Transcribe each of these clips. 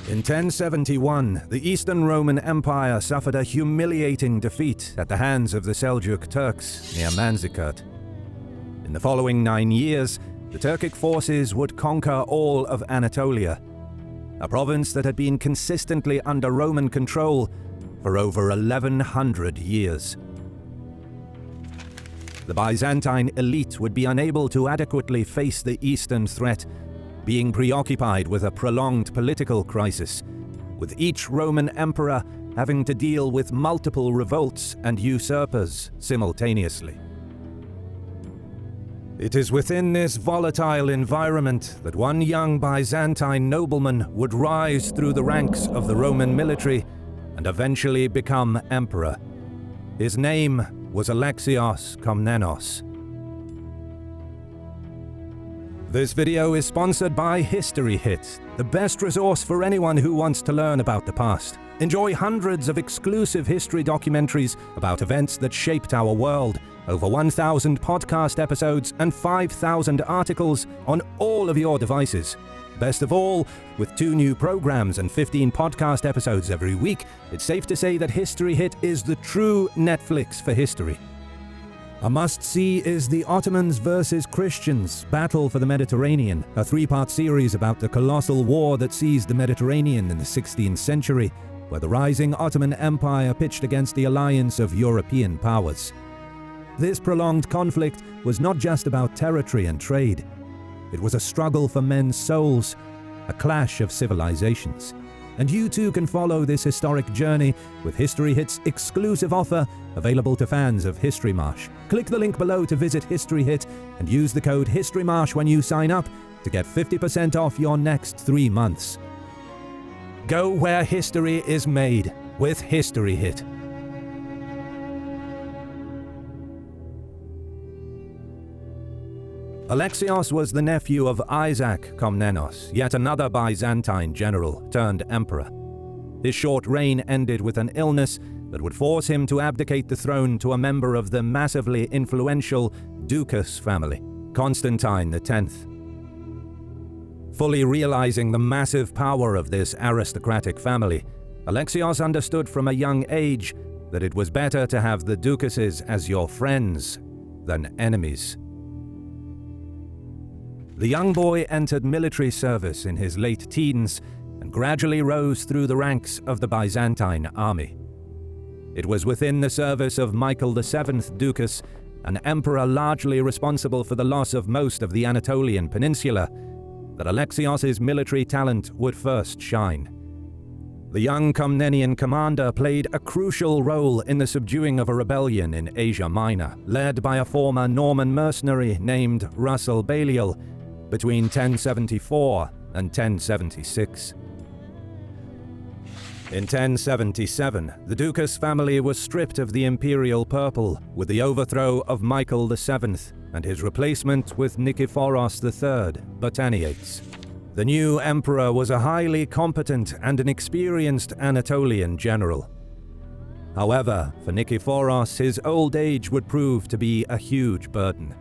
In 1071, the Eastern Roman Empire suffered a humiliating defeat at the hands of the Seljuk Turks near Manzikert. In the following 9 years, the Turkic forces would conquer all of Anatolia, a province that had been consistently under Roman control for over 1100 years. The Byzantine elite would be unable to adequately face the Eastern threat, being preoccupied with a prolonged political crisis, with each Roman emperor having to deal with multiple revolts and usurpers simultaneously. It is within this volatile environment that one young Byzantine nobleman would rise through the ranks of the Roman military and eventually become emperor. His name was Alexios Komnenos. This video is sponsored by HistoryHit, the best resource for anyone who wants to learn about the past. Enjoy hundreds of exclusive history documentaries about events that shaped our world, over 1,000 podcast episodes and 5,000 articles on all of your devices. Best of all, with 2 new programs and 15 podcast episodes every week, it's safe to say that HistoryHit is the true Netflix for history. A must-see is The Ottomans vs. Christians, Battle for the Mediterranean, a 3-part series about the colossal war that seized the Mediterranean in the 16th century, where the rising Ottoman Empire pitched against the alliance of European powers. This prolonged conflict was not just about territory and trade. It was a struggle for men's souls, a clash of civilizations. And you too can follow this historic journey with HistoryHit's exclusive offer available to fans of HistoryMarche. Click the link below to visit HistoryHit and use the code HistoryMarche when you sign up to get 50% off your next 3 months. Go where history is made with HistoryHit. Alexios was the nephew of Isaac Komnenos, yet another Byzantine general turned emperor. His short reign ended with an illness that would force him to abdicate the throne to a member of the massively influential Ducas family, Constantine X. Fully realizing the massive power of this aristocratic family, Alexios understood from a young age that it was better to have the Ducases as your friends than enemies. The young boy entered military service in his late teens and gradually rose through the ranks of the Byzantine army. It was within the service of Michael VII Ducas, an emperor largely responsible for the loss of most of the Anatolian peninsula, that Alexios' military talent would first shine. The young Komnenian commander played a crucial role in the subduing of a rebellion in Asia Minor, led by a former Norman mercenary named Russell Balliol, between 1074 and 1076. In 1077, the Ducas family was stripped of the imperial purple with the overthrow of Michael VII and his replacement with Nikephoros III Botaniates. The new emperor was a highly competent and an experienced Anatolian general. However, for Nikephoros, his old age would prove to be a huge burden.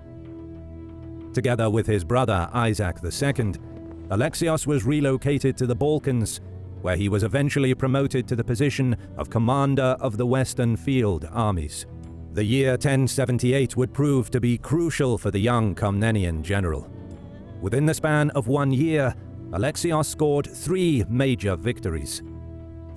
Together with his brother Isaac II, Alexios was relocated to the Balkans, where he was eventually promoted to the position of commander of the Western Field Armies. The year 1078 would prove to be crucial for the young Komnenian general. Within the span of 1 year, Alexios scored 3 major victories.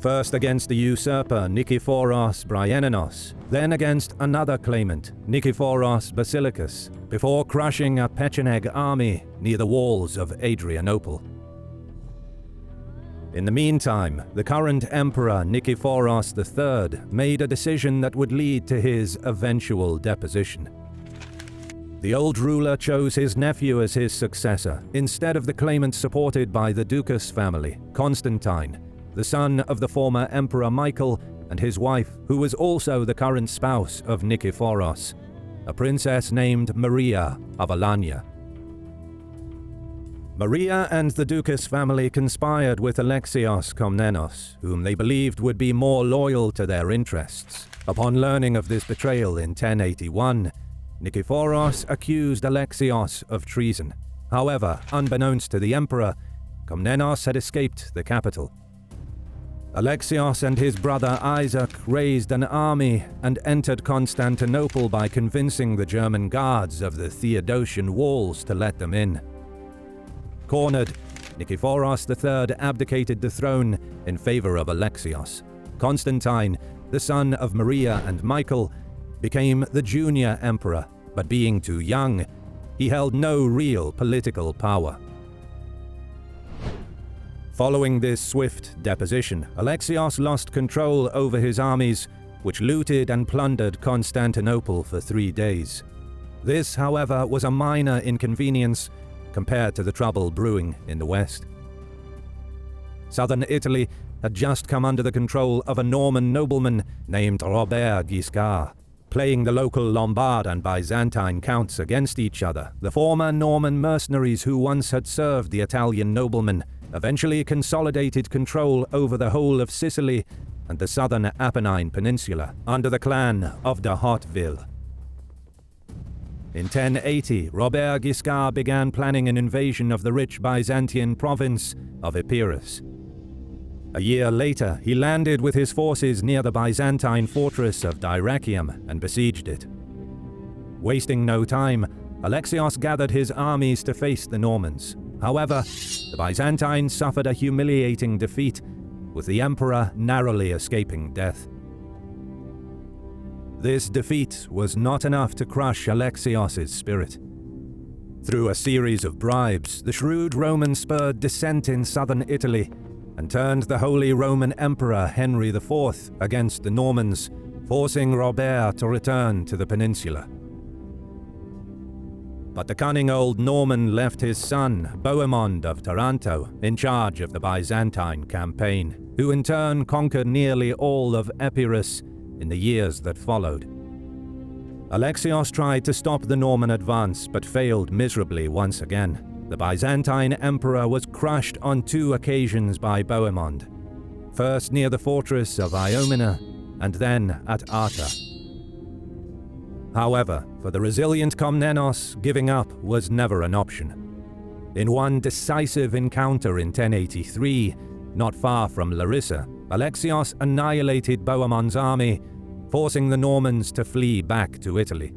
First against the usurper Nikephoros Bryennios, then against another claimant, Nikephoros Basilicus, before crushing a Pecheneg army near the walls of Adrianople. In the meantime, the current emperor Nikephoros III made a decision that would lead to his eventual deposition. The old ruler chose his nephew as his successor, instead of the claimant supported by the Ducas family, Constantine, the son of the former Emperor Michael and his wife, who was also the current spouse of Nikephoros, a princess named Maria of Alanya. Maria and the Ducas family conspired with Alexios Komnenos, whom they believed would be more loyal to their interests. Upon learning of this betrayal in 1081, Nikephoros accused Alexios of treason. However, unbeknownst to the emperor, Komnenos had escaped the capital. Alexios and his brother Isaac raised an army and entered Constantinople by convincing the German guards of the Theodosian walls to let them in. Cornered, Nikephoros III abdicated the throne in favor of Alexios. Constantine, the son of Maria and Michael, became the junior emperor, but being too young, he held no real political power. Following this swift deposition, Alexios lost control over his armies, which looted and plundered Constantinople for 3 days. This, however, was a minor inconvenience compared to the trouble brewing in the west. Southern Italy had just come under the control of a Norman nobleman named Robert Guiscard. Playing the local Lombard and Byzantine counts against each other, the former Norman mercenaries who once had served the Italian nobleman eventually consolidated control over the whole of Sicily and the southern Apennine Peninsula under the clan of de Hauteville. In 1080, Robert Guiscard began planning an invasion of the rich Byzantine province of Epirus. A year later, he landed with his forces near the Byzantine fortress of Dyrrhachium and besieged it. Wasting no time, Alexios gathered his armies to face the Normans. However, the Byzantines suffered a humiliating defeat, with the emperor narrowly escaping death. This defeat was not enough to crush Alexios' spirit. Through a series of bribes, the shrewd Romans spurred dissent in southern Italy and turned the Holy Roman Emperor Henry IV against the Normans, forcing Robert to return to the peninsula. But the cunning old Norman left his son, Bohemond of Taranto, in charge of the Byzantine campaign, who in turn conquered nearly all of Epirus in the years that followed. Alexios tried to stop the Norman advance, but failed miserably once again. The Byzantine Emperor was crushed on 2 occasions by Bohemond, first near the fortress of Iomina, and then at Arta. However, for the resilient Komnenos, giving up was never an option. In one decisive encounter in 1083, not far from Larissa, Alexios annihilated Bohemond's army, forcing the Normans to flee back to Italy.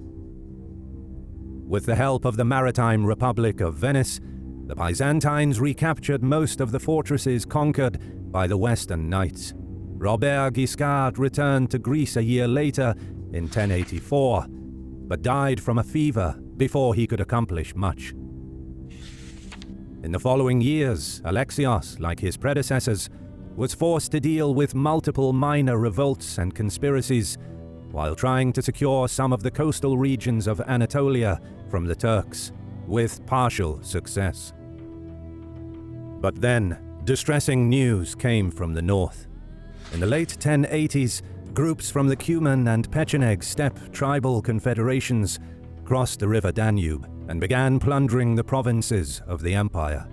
With the help of the Maritime Republic of Venice, the Byzantines recaptured most of the fortresses conquered by the Western Knights. Robert Guiscard returned to Greece a year later, in 1084, but died from a fever before he could accomplish much. In the following years, Alexios, like his predecessors, was forced to deal with multiple minor revolts and conspiracies, while trying to secure some of the coastal regions of Anatolia from the Turks, with partial success. But then, distressing news came from the north. In the late 1080s, groups from the Cuman and Pecheneg steppe tribal confederations crossed the river Danube and began plundering the provinces of the empire.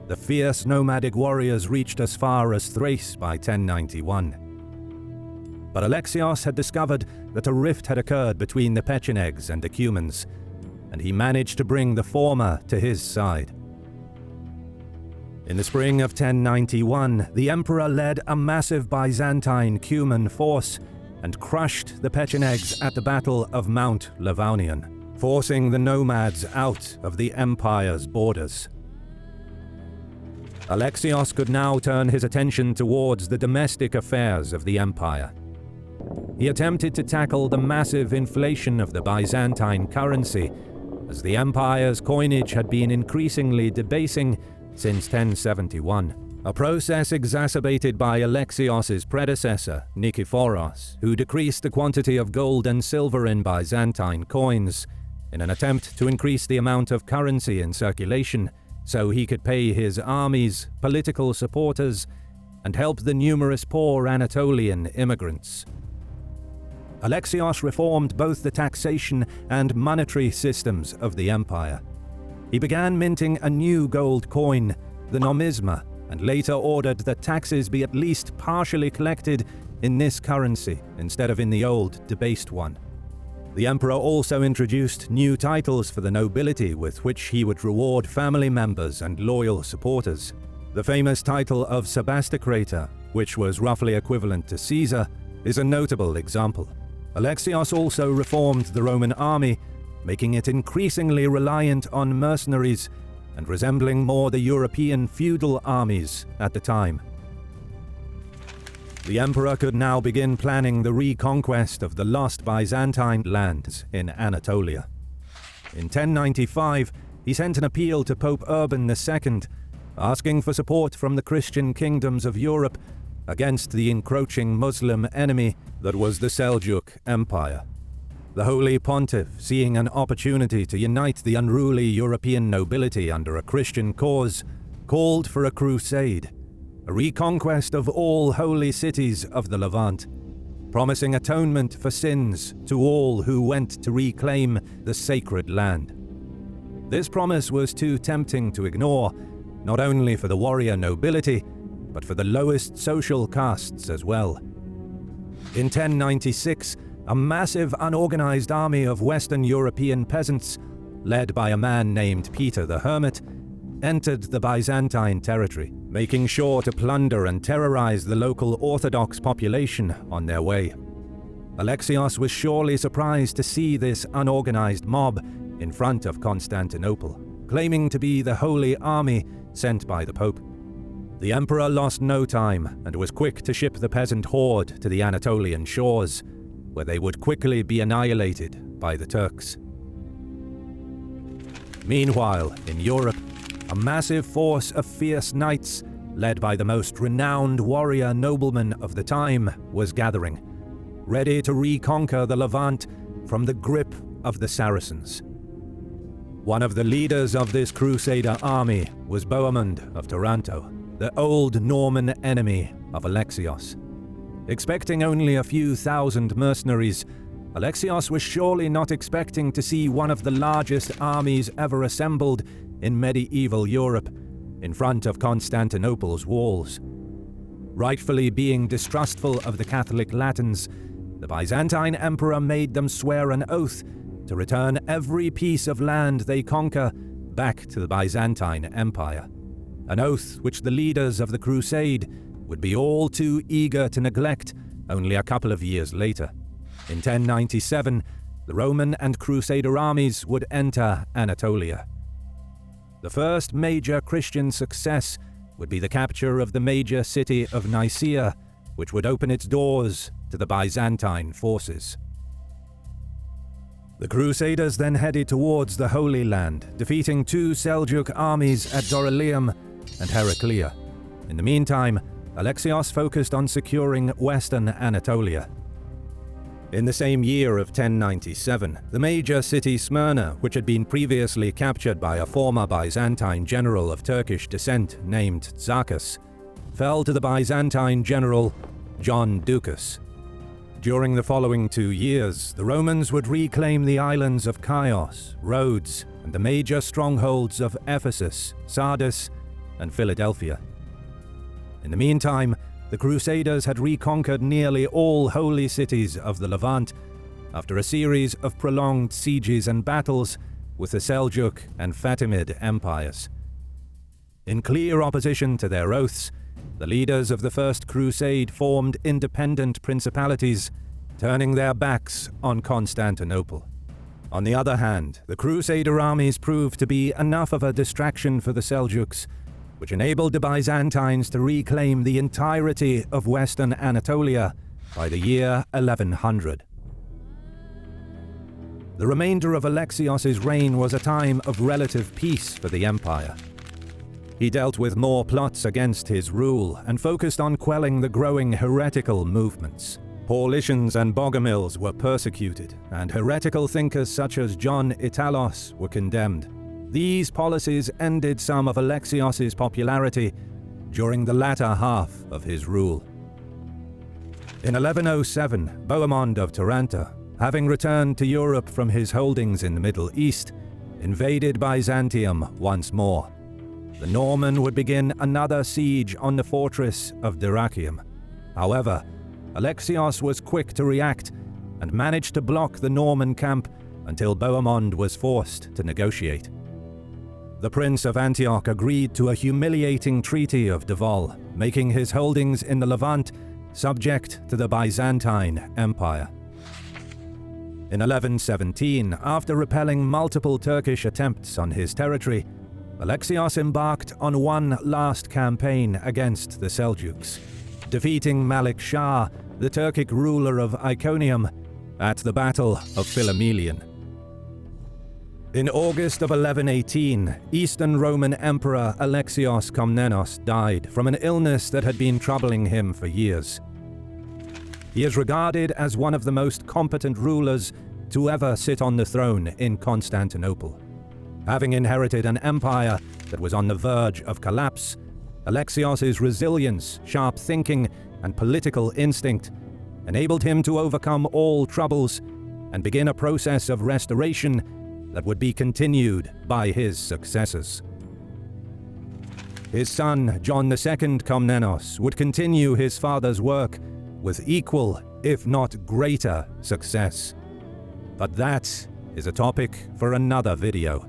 The fierce nomadic warriors reached as far as Thrace by 1091. But Alexios had discovered that a rift had occurred between the Pechenegs and the Cumans, and he managed to bring the former to his side. In the spring of 1091, the emperor led a massive Byzantine Cuman force and crushed the Pechenegs at the Battle of Mount Livonian, forcing the nomads out of the empire's borders. Alexios could now turn his attention towards the domestic affairs of the empire. He attempted to tackle the massive inflation of the Byzantine currency, as the empire's coinage had been increasingly debasing since 1071, a process exacerbated by Alexios' predecessor, Nikephoros, who decreased the quantity of gold and silver in Byzantine coins in an attempt to increase the amount of currency in circulation so he could pay his armies, political supporters, and help the numerous poor Anatolian immigrants. Alexios reformed both the taxation and monetary systems of the empire. He began minting a new gold coin, the nomisma, and later ordered that taxes be at least partially collected in this currency instead of in the old, debased one. The emperor also introduced new titles for the nobility with which he would reward family members and loyal supporters. The famous title of Sebastocrator, which was roughly equivalent to Caesar, is a notable example. Alexios also reformed the Roman army, making it increasingly reliant on mercenaries and resembling more the European feudal armies at the time. The emperor could now begin planning the reconquest of the lost Byzantine lands in Anatolia. In 1095, he sent an appeal to Pope Urban II, asking for support from the Christian kingdoms of Europe against the encroaching Muslim enemy that was the Seljuk Empire. The Holy Pontiff, seeing an opportunity to unite the unruly European nobility under a Christian cause, called for a crusade, a reconquest of all holy cities of the Levant, promising atonement for sins to all who went to reclaim the sacred land. This promise was too tempting to ignore, not only for the warrior nobility, but for the lowest social castes as well. In 1096, a massive unorganized army of Western European peasants, led by a man named Peter the Hermit, entered the Byzantine territory, making sure to plunder and terrorize the local Orthodox population on their way. Alexios was surely surprised to see this unorganized mob in front of Constantinople, claiming to be the Holy Army sent by the Pope. The emperor lost no time and was quick to ship the peasant horde to the Anatolian shores, where they would quickly be annihilated by the Turks. Meanwhile, in Europe, a massive force of fierce knights, led by the most renowned warrior noblemen of the time, was gathering, ready to reconquer the Levant from the grip of the Saracens. One of the leaders of this crusader army was Bohemond of Taranto, the old Norman enemy of Alexios. Expecting only a few thousand mercenaries, Alexios was surely not expecting to see one of the largest armies ever assembled in medieval Europe in front of Constantinople's walls. Rightfully being distrustful of the Catholic Latins, the Byzantine emperor made them swear an oath to return every piece of land they conquer back to the Byzantine Empire, an oath which the leaders of the crusade would be all too eager to neglect only a couple of years later. In 1097, the Roman and Crusader armies would enter Anatolia. The first major Christian success would be the capture of the major city of Nicaea, which would open its doors to the Byzantine forces. The Crusaders then headed towards the Holy Land, defeating two Seljuk armies at Dorylaeum and Heraclea. In the meantime, Alexios focused on securing western Anatolia. In the same year of 1097, the major city Smyrna, which had been previously captured by a former Byzantine general of Turkish descent named Zacchus, fell to the Byzantine general John Ducas. During the following 2 years, the Romans would reclaim the islands of Chios, Rhodes, and the major strongholds of Ephesus, Sardis, and Philadelphia. In the meantime, the Crusaders had reconquered nearly all holy cities of the Levant after a series of prolonged sieges and battles with the Seljuk and Fatimid empires. In clear opposition to their oaths, the leaders of the First Crusade formed independent principalities, turning their backs on Constantinople. On the other hand, the Crusader armies proved to be enough of a distraction for the Seljuks, which enabled the Byzantines to reclaim the entirety of western Anatolia by the year 1100. The remainder of Alexios's reign was a time of relative peace for the empire. He dealt with more plots against his rule and focused on quelling the growing heretical movements. Paulicians and Bogomils were persecuted, and heretical thinkers such as John Italos were condemned. These policies ended some of Alexios's popularity during the latter half of his rule. In 1107, Bohemond of Taranto, having returned to Europe from his holdings in the Middle East, invaded Byzantium once more. The Norman would begin another siege on the fortress of Dyrrhachium. However, Alexios was quick to react and managed to block the Norman camp until Bohemond was forced to negotiate. The Prince of Antioch agreed to a humiliating treaty of Davos, making his holdings in the Levant subject to the Byzantine Empire. In 1117, after repelling multiple Turkish attempts on his territory, Alexios embarked on one last campaign against the Seljuks, defeating Malik Shah, the Turkic ruler of Iconium, at the Battle of Philomelion. In August of 1118, Eastern Roman Emperor Alexios Komnenos died from an illness that had been troubling him for years. He is regarded as one of the most competent rulers to ever sit on the throne in Constantinople. Having inherited an empire that was on the verge of collapse, Alexios' resilience, sharp thinking, and political instinct enabled him to overcome all troubles and begin a process of restoration that would be continued by his successors. His son, John II Komnenos, would continue his father's work with equal, if not greater, success. But that is a topic for another video.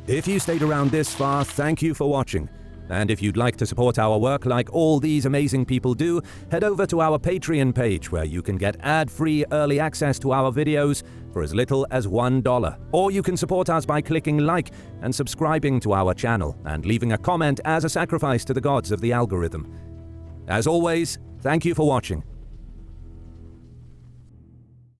If you stayed around this far, thank you for watching. And if you'd like to support our work like all these amazing people do, head over to our Patreon page where you can get ad-free early access to our videos for as little as $1. Or you can support us by clicking like and subscribing to our channel and leaving a comment as a sacrifice to the gods of the algorithm. As always, thank you for watching.